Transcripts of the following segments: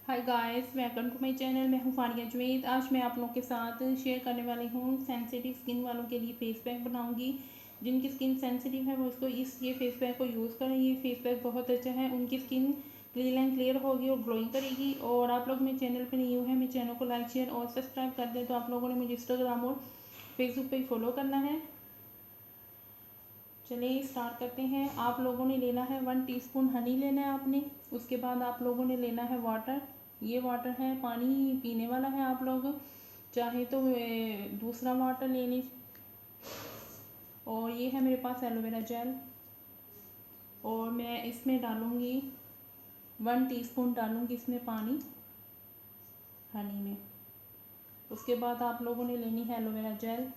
Hi guys, welcome to my channel. मैं हूँ फानिया जुवेद। आज मैं आप लोगों के साथ शेयर करने वाली हूँ सेंसिटिव स्किन वालों के लिए फेस पैक बनाऊंगी। जिनकी स्किन सेंसिटिव है वो इसको ये फेस पैक को यूज़ करें। ये फेस पैक बहुत अच्छा है, उनकी स्किन क्लीन एंड क्लियर होगी और ग्लोइंग करेगी। और आप लोग मेरे चैनल पर न्यू है, मेरे चैनल को लाइक शेयर और सब्सक्राइब कर दें। तो आप लोगों ने मुझे इंस्टाग्राम और फेसबुक पर फॉलो करना है। चलिए स्टार्ट करते हैं। आप लोगों ने लेना है 1 टीस्पून हनी लेना है आपने। उसके बाद आप लोगों ने लेना है वाटर। ये वाटर है, पानी पीने वाला है। आप लोग चाहे तो दूसरा वाटर ले लें। और ये है मेरे पास एलोवेरा जेल। और मैं इसमें डालूँगी 1 टीस्पून डालूँगी इसमें पानी हनी में। उसके बाद आप लोगों ने लेनी है एलोवेरा जेल।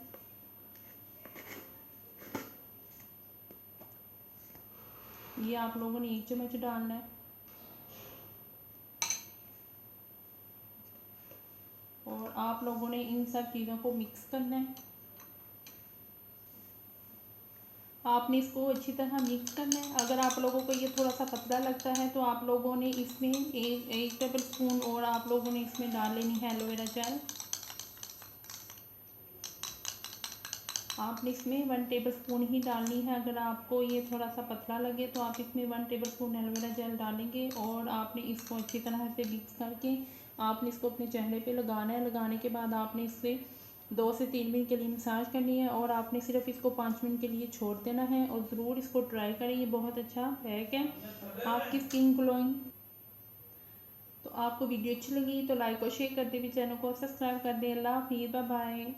ये आप लोगों ने 1 चम्मच डालना है। और आप लोगों ने इन सब चीज़ों को मिक्स करना है। आपने इसको अच्छी तरह मिक्स करना है। अगर आप लोगों को ये थोड़ा सा पतला लगता है तो आप लोगों ने इसमें एक टेबल स्पून और आप लोगों ने इसमें डाल लेनी है एलोवेरा जेल। आपने इसमें 1 टेबल स्पून ही डालनी है। अगर आपको ये थोड़ा सा पतला लगे तो आप इसमें 1 टेबल स्पून एलोवेरा जेल डालेंगे। और आपने इसको अच्छी तरह से मिक्स करके आपने इसको अपने चेहरे पे लगाना है। लगाने के बाद आपने इससे 2 से 3 मिनट के लिए मसाज करनी है। और आपने सिर्फ इसको 5 मिनट के लिए छोड़ देना है। और ज़रूर इसको ट्राई करें, ये बहुत अच्छा पैक है आपकी स्किन ग्लोइंग। तो आपको वीडियो अच्छी लगी तो लाइक और शेयर कर दे, भी चैनल को सब्सक्राइब कर दें। अल्लाह हाफिज़, बाय बाय।